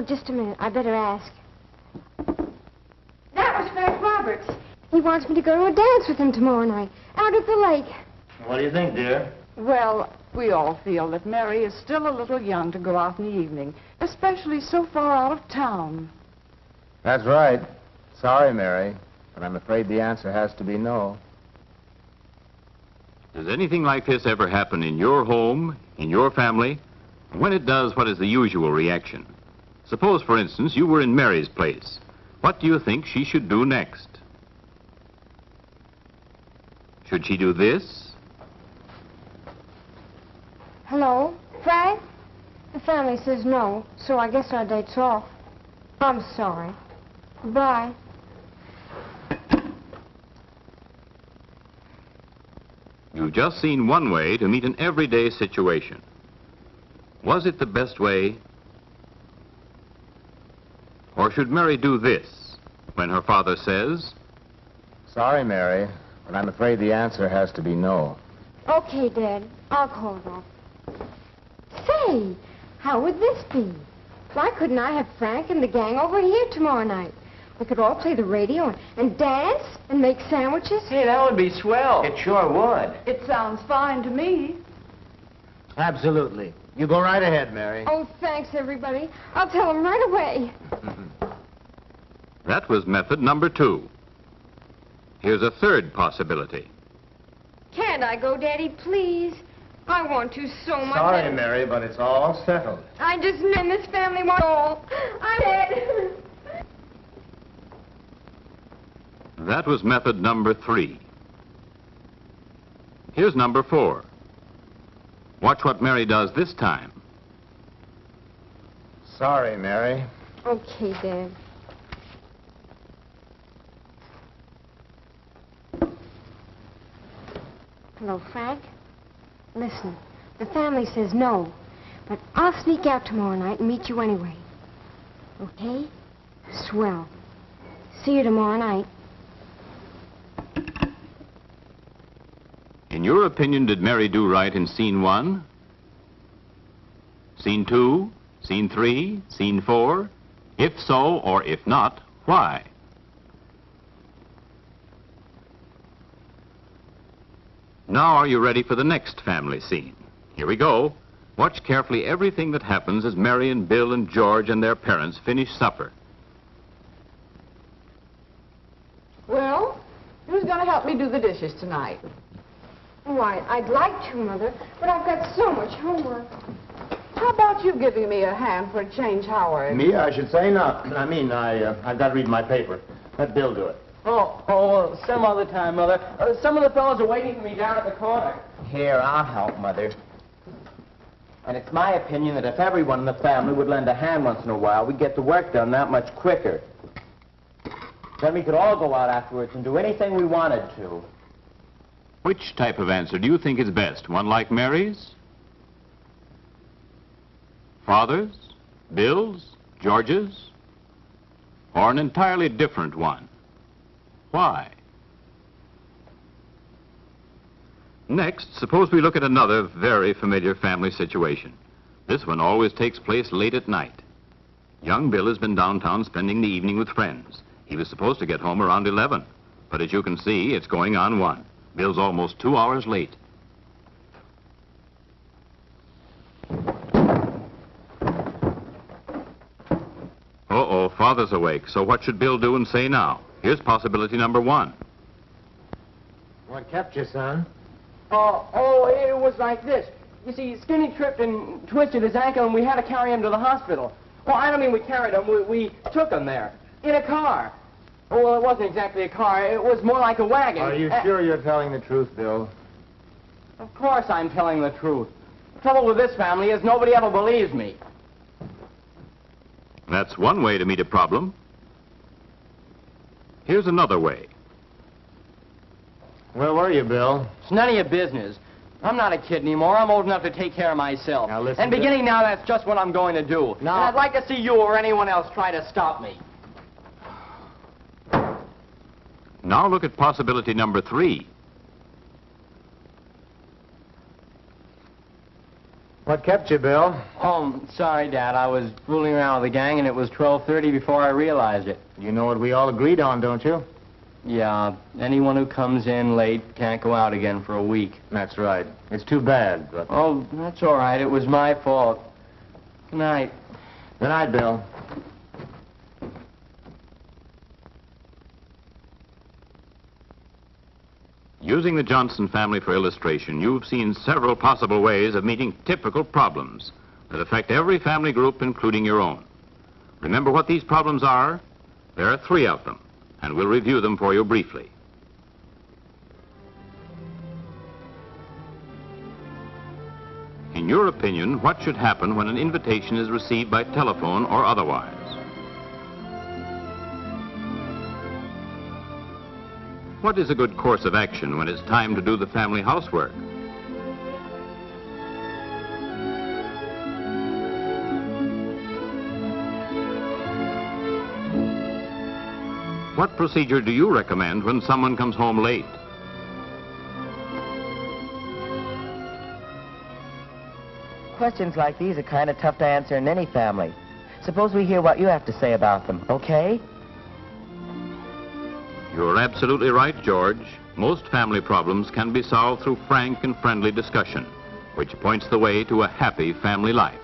Well, just a minute. I better ask. That was Frank Roberts. He wants me to go to a dance with him tomorrow night, out at the lake. What do you think, dear? Well, we all feel that Mary is still a little young to go out in the evening, especially so far out of town. That's right. Sorry, Mary, but I'm afraid the answer has to be no. Does anything like this ever happen in your home, in your family? When it does, what is the usual reaction? Suppose, for instance, you were in Mary's place. What do you think she should do next? Should she do this? Hello? Frank? The family says no, so I guess our date's off. I'm sorry. Bye. You've just seen one way to meet an everyday situation. Was it the best way? Or should Mary do this when her father says, Sorry, Mary, but I'm afraid the answer has to be no. Okay, Dad. I'll call it off. Say, how would this be? Why couldn't I have Frank and the gang over here tomorrow night? We could all play the radio and dance and make sandwiches. Hey, that would be swell. It sure would. It sounds fine to me. Absolutely. You go right ahead, Mary. Oh, thanks, everybody. I'll tell them right away. that was method number 2. Here's a third possibility. Can't I go, Daddy, please? I want to so much. Sorry, Mary, but it's all settled. I just knew this family wants all. I'm dead. That was method number 3. Here's number 4. Watch what Mary does this time. Sorry, Mary. Okay, Dad. Hello, Frank. Listen, the family says no, but I'll sneak out tomorrow night and meet you anyway. Okay? Swell. See you tomorrow night. In your opinion, did Mary do right in scene 1? Scene 2? Scene 3? Scene 4? If so, or if not, why? Now are you ready for the next family scene? Here we go. Watch carefully everything that happens as Mary and Bill and George and their parents finish supper. Well, who's going to help me do the dishes tonight? Why, I'd like to, Mother, but I've got so much homework. How about you giving me a hand for a change, Howard? Me, I should say not. I've got to read my paper. Let Bill do it. Oh, some other time, Mother. Some of the fellows are waiting for me down at the corner. Here, I'll help, Mother. And it's my opinion that if everyone in the family would lend a hand once in a while, we'd get the work done that much quicker. Then we could all go out afterwards and do anything we wanted to. Which type of answer do you think is best? One like Mary's? Father's? Bill's? George's? Or an entirely different one? Why? Next, suppose we look at another very familiar family situation. This one always takes place late at night. Young Bill has been downtown spending the evening with friends. He was supposed to get home around 11, but as you can see, it's going on 1. Bill's almost 2 hours late. Uh-oh, Father's awake, so what should Bill do and say now? Here's possibility number 1. What kept you, son? It was like this. You see, Skinny tripped and twisted his ankle, and we had to carry him to the hospital. Well, I don't mean we carried him. We took him there in a car. Well, it wasn't exactly a car. It was more like a wagon. Are you sure you're telling the truth, Bill? Of course I'm telling the truth. The trouble with this family is nobody ever believes me. That's one way to meet a problem. Here's another way. Where were you, Bill? It's none of your business. I'm not a kid anymore. I'm old enough to take care of myself. Now listen, and beginning now, that's just what I'm going to do. Now- And I'd like to see you or anyone else try to stop me. Now look at possibility number 3. What kept you, Bill? Oh, sorry, Dad. I was fooling around with the gang, and it was 12:30 before I realized it. You know what we all agreed on, don't you? Yeah, anyone who comes in late can't go out again for a week. That's right. It's too bad, but... Oh, that's all right. It was my fault. Good night. Good night, Bill. Using the Johnson family for illustration, you've seen several possible ways of meeting typical problems that affect every family group, including your own. Remember what these problems are? There are 3 of them, and we'll review them for you briefly. In your opinion, what should happen when an invitation is received by telephone or otherwise? What is a good course of action when it's time to do the family housework? What procedure do you recommend when someone comes home late? Questions like these are kind of tough to answer in any family. Suppose we hear what you have to say about them, okay? You're absolutely right, George. Most family problems can be solved through frank and friendly discussion, which points the way to a happy family life.